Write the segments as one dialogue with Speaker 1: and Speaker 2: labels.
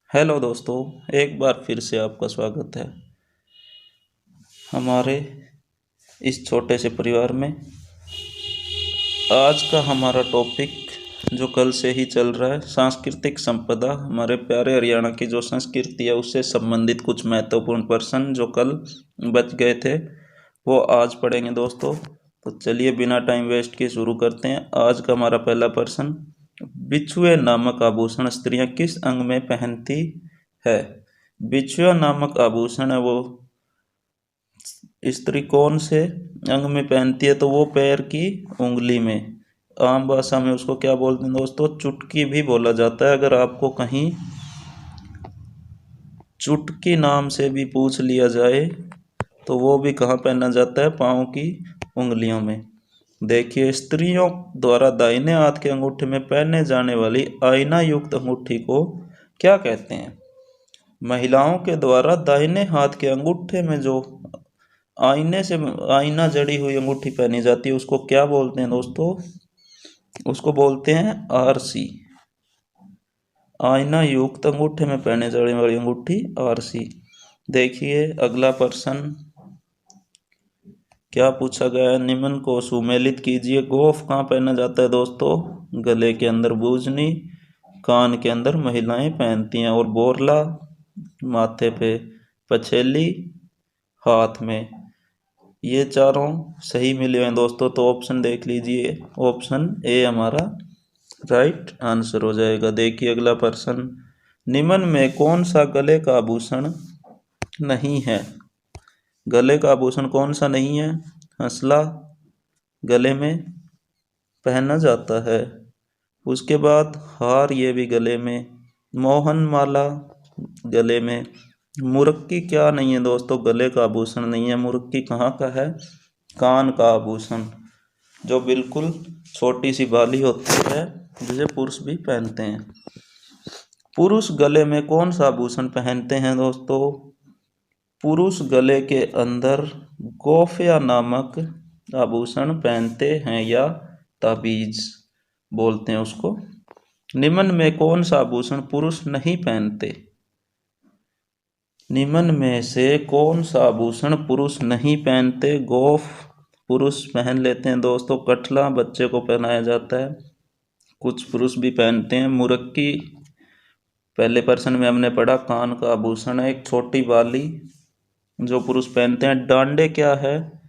Speaker 1: Hello दोस्तों, एक बार फिर से आपका स्वागत है हमारे इस छोटे से परिवार में। आज का हमारा टॉपिक जो कल से ही चल रहा है, सांस्कृतिक संपदा। हमारे प्यारे हरियाणा की जो संस्कृति है उससे संबंधित कुछ महत्वपूर्ण प्रश्न जो कल बच गए थे वो आज पढ़ेंगे दोस्तों। तो चलिए बिना टाइम वेस्ट किए शुरू करते हैं। आज का हमारा पहला प्रश्न, बिछुए नामक आभूषण स्त्रियां किस अंग में पहनती है? बिछुआ नामक आभूषण है वो स्त्री कौन से अंग में पहनती है? तो वो पैर की उंगली में। आम भाषा में उसको क्या बोलते हैं दोस्तों? चुटकी भी बोला जाता है। अगर आपको कहीं चुटकी नाम से भी पूछ लिया जाए तो वो भी कहाँ पहना जाता है? पाँव की उंगलियों में। देखिए, स्त्रियों द्वारा दाहिने हाथ के अंगूठे में पहने जाने वाली आईना युक्त अंगूठी को क्या कहते हैं? महिलाओं के द्वारा दाहिने हाथ के अंगूठे में जो आईने से आईना जड़ी हुई अंगूठी पहनी जाती है उसको क्या बोलते हैं दोस्तों? उसको बोलते हैं आरसी। आईना युक्त अंगूठे में पहने जाने वाली अंगूठी आरसी। देखिए अगला प्रश्न क्या पूछा गया है? निम्न को सुमेलित कीजिए। गोफ कहाँ पहना जाता है दोस्तों? गले के अंदर बूजनी, कान के अंदर महिलाएं पहनती हैं, और बोरला माथे पे, पछेली हाथ में। ये चारों सही मिले हैं दोस्तों। तो ऑप्शन देख लीजिए, ऑप्शन ए हमारा राइट आंसर हो जाएगा। देखिए अगला प्रश्न, निम्न में कौन सा गले का आभूषण नहीं है? गले का आभूषण कौन सा नहीं है? हंसला गले में पहना जाता है, उसके बाद हार ये भी गले में, मोहन माला गले में। मुरक्की क्या नहीं है दोस्तों? गले का आभूषण नहीं है। मुरक्की कहाँ का है? कान का आभूषण, जो बिल्कुल छोटी सी बाली होती है जिसे पुरुष भी पहनते हैं। पुरुष गले में कौन सा आभूषण पहनते हैं दोस्तों? पुरुष गले के अंदर गोफिया नामक आभूषण पहनते हैं, या ताबीज बोलते हैं उसको। निम्न में कौन सा आभूषण पुरुष नहीं पहनते? निम्न में से कौन सा आभूषण पुरुष नहीं पहनते? गोफ पुरुष पहन लेते हैं दोस्तों। कठला बच्चे को पहनाया जाता है, कुछ पुरुष भी पहनते हैं। मुरक्की पहले प्रश्न में हमने पढ़ा, कान का आभूषण है, एक छोटी बाली जो पुरुष पहनते हैं। डांडे क्या है?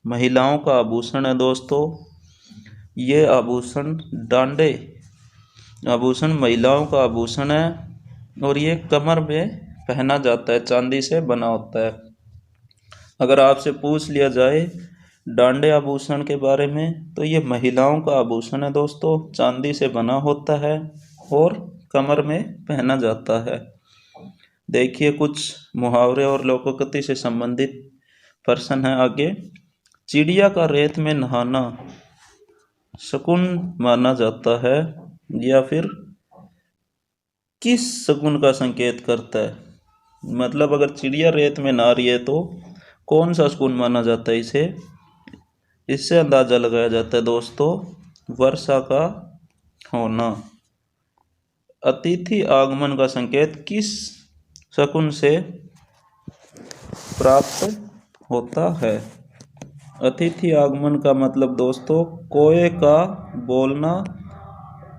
Speaker 1: महिलाओं का आभूषण है दोस्तों। ये आभूषण डांडे आभूषण महिलाओं का आभूषण है, और ये कमर में पहना जाता है, चांदी से बना होता है। अगर आपसे पूछ लिया जाए डांडे आभूषण के बारे में तो ये महिलाओं का आभूषण है दोस्तों, चांदी से बना होता है और कमर में पहना जाता है। देखिए कुछ मुहावरे और लोकोक्ति से संबंधित प्रश्न है आगे। चिड़िया का रेत में नहाना शकुन माना जाता है, या फिर किस शकुन का संकेत करता है? मतलब अगर चिड़िया रेत में नहा रही है तो कौन सा शकुन माना जाता है इसे? इससे अंदाजा लगाया जाता है दोस्तों वर्षा का होना। अतिथि आगमन का संकेत किस शकुन से प्राप्त होता है? अतिथि आगमन का मतलब दोस्तों कोए का बोलना।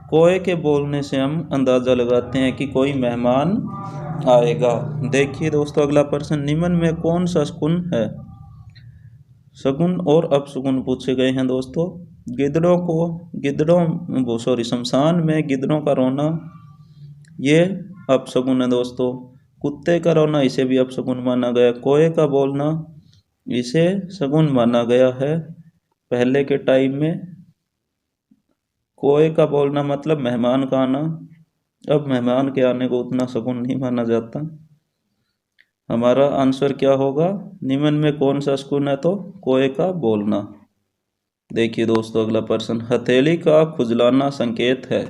Speaker 1: कोए के बोलने से हम अंदाजा लगाते हैं कि कोई मेहमान आएगा। देखिए दोस्तों अगला प्रश्न, निम्न में कौन सा शकुन है? शकुन और अपशकुन पूछे गए हैं दोस्तों। शमशान में गिद्धड़ों का रोना ये अपशकुन है दोस्तों। कुत्ते का रोना इसे भी अपशकुन माना गया। कोए का बोलना इसे शकुन माना गया है। पहले के टाइम में कोए का बोलना मतलब मेहमान का आना, अब मेहमान के आने को उतना शकुन नहीं माना जाता। हमारा आंसर क्या होगा? निम्न में कौन सा शकुन है? तो कोए का बोलना। देखिए दोस्तों अगला प्रश्न, हथेली का खुजलाना संकेत है।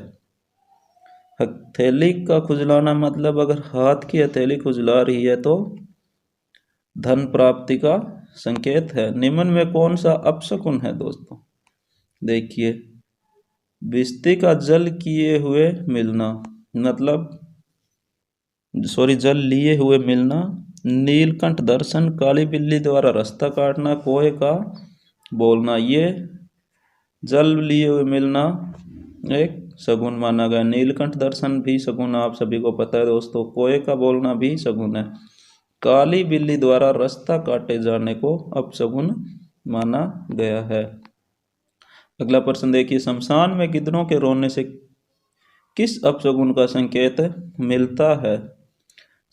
Speaker 1: हथेली का खुजलाना मतलब अगर हाथ की हथेली खुजला रही है तो धन प्राप्ति का संकेत है। निम्न में कौन सा अपशकुन है दोस्तों? देखिए, बिस्ती का जल किए हुए मिलना, मतलब सॉरी, जल लिए हुए मिलना, नीलकंठ दर्शन, काली बिल्ली द्वारा रास्ता काटना, कोए का बोलना। ये जल लिए हुए मिलना एक शगुन माना गया। नीलकंठ दर्शन भी शगुन आप सभी को पता है दोस्तों। कोए का बोलना भी शगुन है। काली बिल्ली द्वारा रास्ता काटे जाने को अपशगुन माना गया है। अगला प्रश्न देखिए, शमशान में गिद्धों के रोने से किस अपशगुन का संकेत मिलता है?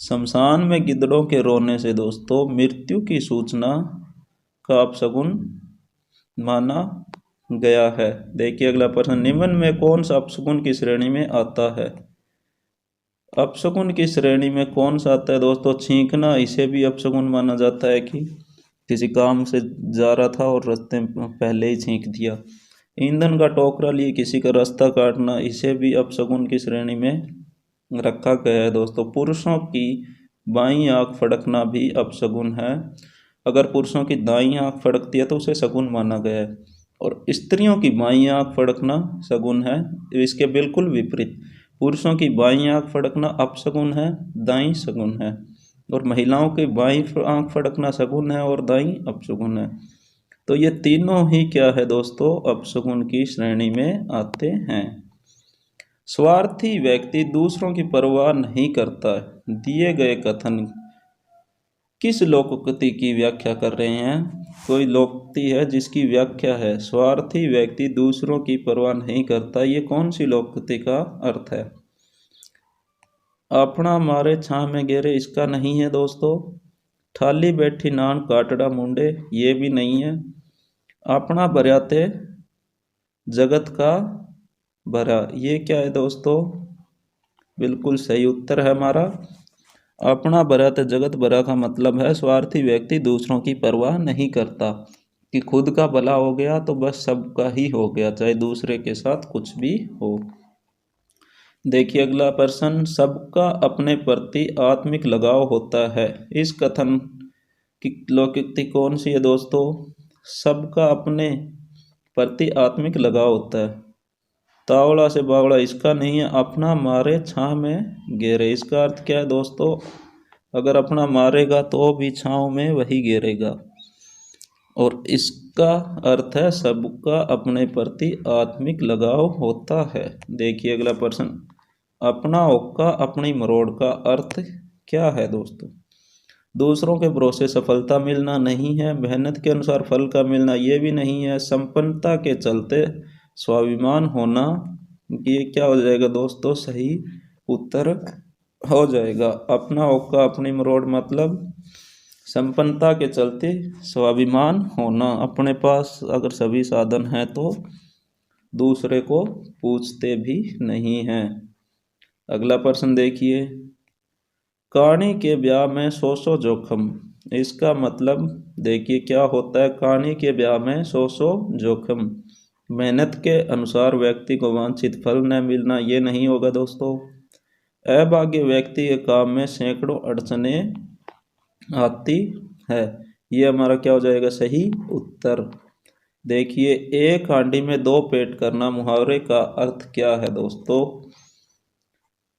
Speaker 1: शमशान में गिद्धों के रोने से दोस्तों मृत्यु की सूचना का अपशगुन माना गया है। देखिए अगला प्रश्न, निम्न में कौन सा अपशगुन की श्रेणी में आता है? अपशगुन की श्रेणी में कौन सा आता है दोस्तों? छींकना, इसे भी अपशगुन माना जाता है कि किसी काम से जा रहा था और रास्ते में पहले ही छींक दिया। ईंधन का टोकरा लिए किसी का रास्ता काटना, इसे भी अपशगुन की श्रेणी में रखा गया है दोस्तों। पुरुषों की बाईं आंख फड़कना भी अपशगुन है। अगर पुरुषों की दाईं आंख फड़कती है तो उसे शगुन माना गया है, और स्त्रियों की बाईं आंख फड़कना शगुन है। इसके बिल्कुल विपरीत, पुरुषों की बाईं आंख फड़कना अपशगुन है, दाईं शगुन है। और महिलाओं की बाईं आंख फड़कना शगुन है और दाईं अपशगुन है। तो ये तीनों ही क्या है दोस्तों? अपशगुन की श्रेणी में आते हैं। स्वार्थी व्यक्ति दूसरों की परवाह नहीं करता। दिए गए कथन किस लोकोक्ति की व्याख्या कर रहे हैं? कोई लोकोक्ति है जिसकी व्याख्या है स्वार्थी व्यक्ति दूसरों की परवाह नहीं करता। ये कौन सी लोकोक्ति का अर्थ है? अपना मारे छां में गेरे, इसका नहीं है दोस्तों। ठाली बैठी नान काटड़ा मुंडे, ये भी नहीं है। अपना बर्याते जगत का भरा, ये क्या है दोस्तों? बिल्कुल सही उत्तर है हमारा। अपना भरा तो जगत भरा का मतलब है स्वार्थी व्यक्ति दूसरों की परवाह नहीं करता, कि खुद का भला हो गया तो बस सबका ही हो गया, चाहे दूसरे के साथ कुछ भी हो। देखिए अगला प्रश्न, सबका अपने प्रति आत्मिक लगाव होता है। इस कथन की लोकोक्ति कौन सी है दोस्तों? सबका अपने प्रति आत्मिक लगाव होता है। तावड़ा से बावड़ा, इसका नहीं है। अपना मारे छां में गेरे, इसका अर्थ क्या है दोस्तों? अगर अपना मारेगा तो भी छांव में वही गिरेगा। और इसका अर्थ है सबका अपने प्रति आत्मिक लगाव होता है। देखिए अगला प्रश्न, अपना ओक्का अपनी मरोड़ का अर्थ क्या है दोस्तों? दूसरों के भरोसे सफलता मिलना नहीं है। मेहनत के अनुसार फल का मिलना, ये भी नहीं है। संपन्नता के चलते स्वाभिमान होना, ये क्या हो जाएगा दोस्तों? सही उत्तर हो जाएगा। अपना ओक्का अपनी मरोड़ मतलब संपन्नता के चलते स्वाभिमान होना। अपने पास अगर सभी साधन हैं तो दूसरे को पूछते भी नहीं हैं। अगला प्रश्न देखिए, कहानी के ब्याह में सौ जोखम, इसका मतलब देखिए क्या होता है? कहानी के ब्याह में सौ जोखम। मेहनत के अनुसार व्यक्ति को वांछित फल न मिलना, ये नहीं होगा दोस्तों। अभाग्य व्यक्ति के काम में सैकड़ों अड़चनें आती है, ये हमारा क्या हो जाएगा? सही उत्तर। देखिए, एक हांडी में दो पेट करना, मुहावरे का अर्थ क्या है दोस्तों?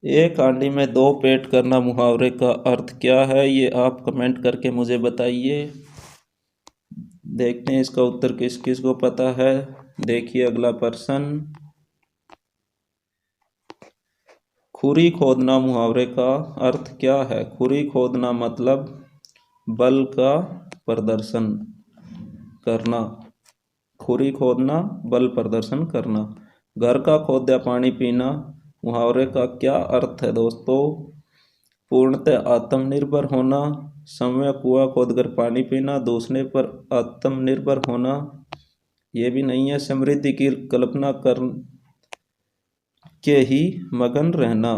Speaker 1: एक हांडी में दो पेट करना मुहावरे का अर्थ क्या है? ये आप कमेंट करके मुझे बताइए। देखते हैं इसका उत्तर किस किस को पता है। देखिए अगला प्रश्न, खुरी खोदना मुहावरे का अर्थ क्या है? खुरी खोदना मतलब बल का प्रदर्शन करना। खुरी खोदना, बल प्रदर्शन करना। घर का खोदा पानी पीना मुहावरे का क्या अर्थ है दोस्तों? पूर्णतः आत्मनिर्भर होना। समय कुआं खोदकर पानी पीना, दूसरे पर आत्मनिर्भर होना, ये भी नहीं है। समृद्धि की कल्पना कर के ही मगन रहना।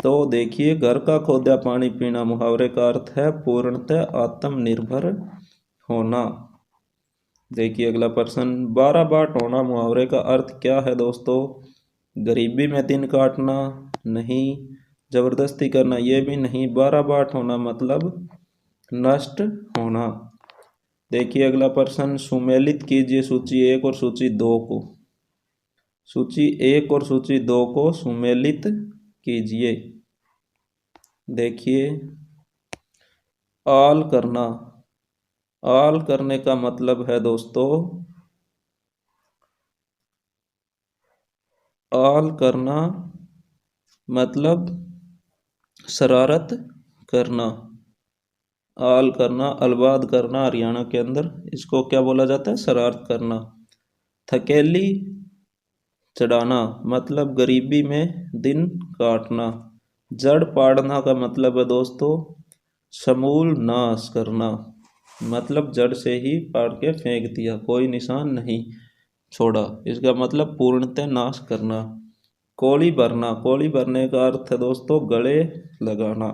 Speaker 1: तो देखिए, घर का खोदा पानी पीना मुहावरे का अर्थ है पूर्णतः आत्मनिर्भर होना। देखिए अगला प्रश्न, 12 बाट होना मुहावरे का अर्थ क्या है दोस्तों? गरीबी में दिन काटना नहीं, जबरदस्ती करना ये भी नहीं। 12 बाट होना मतलब नष्ट होना। देखिए अगला प्रश्न, सुमेलित कीजिए सूची 1 और सूची 2 को। सूची 1 और सूची 2 को सुमेलित कीजिए। देखिए, आल करना, आल करने का मतलब है दोस्तों, आल करना मतलब शरारत करना। आल करना, अलबाद करना हरियाणा के अंदर, इसको क्या बोला जाता है? शरारत करना। थकेली चढ़ाना मतलब गरीबी में दिन काटना। जड़ पाड़ना का मतलब है दोस्तों समूल नाश करना, मतलब जड़ से ही पाड़ के फेंक दिया, कोई निशान नहीं छोड़ा, इसका मतलब पूर्णतः नाश करना। कोली भरना, कोली भरने का अर्थ है दोस्तों गले लगाना।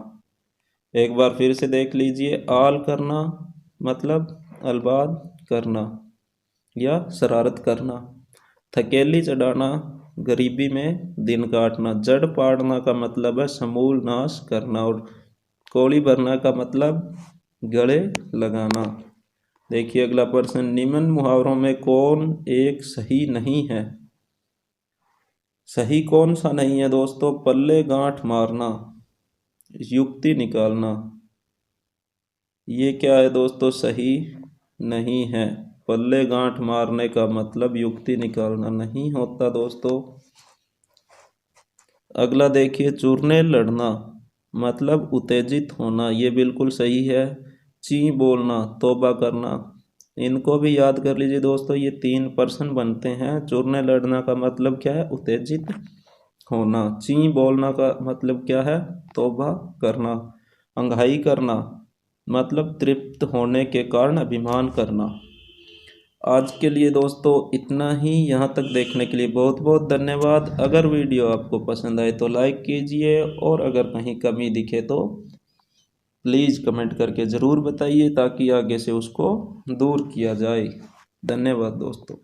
Speaker 1: एक बार फिर से देख लीजिए, आल करना मतलब अलबाद करना या शरारत करना। थकेली चढ़ाना गरीबी में दिन काटना। जड़ पाड़ना का मतलब है समूल नाश करना। और कोली भरना का मतलब गले लगाना। देखिए अगला प्रश्न, निम्न मुहावरों में कौन एक सही नहीं है? सही कौन सा नहीं है दोस्तों? पल्ले गांठ मारना, युक्ति निकालना, ये क्या है दोस्तों? सही नहीं है। पल्ले गांठ मारने का मतलब युक्ति निकालना नहीं होता दोस्तों। अगला देखिए, चूरने लड़ना मतलब उत्तेजित होना, ये बिल्कुल सही है। ची बोलना, तौबा करना, इनको भी याद कर लीजिए दोस्तों, ये 3 प्रश्न बनते हैं। चूरने लड़ना का मतलब क्या है? उत्तेजित होना। ची बोलना का मतलब क्या है? तौबा करना। अंघाई करना मतलब तृप्त होने के कारण अभिमान करना। आज के लिए दोस्तों इतना ही। यहाँ तक देखने के लिए बहुत बहुत धन्यवाद। अगर वीडियो आपको पसंद आए तो लाइक कीजिए, और अगर कहीं कमी दिखे तो प्लीज़ कमेंट करके ज़रूर बताइए, ताकि आगे से उसको दूर किया जाए। धन्यवाद दोस्तों।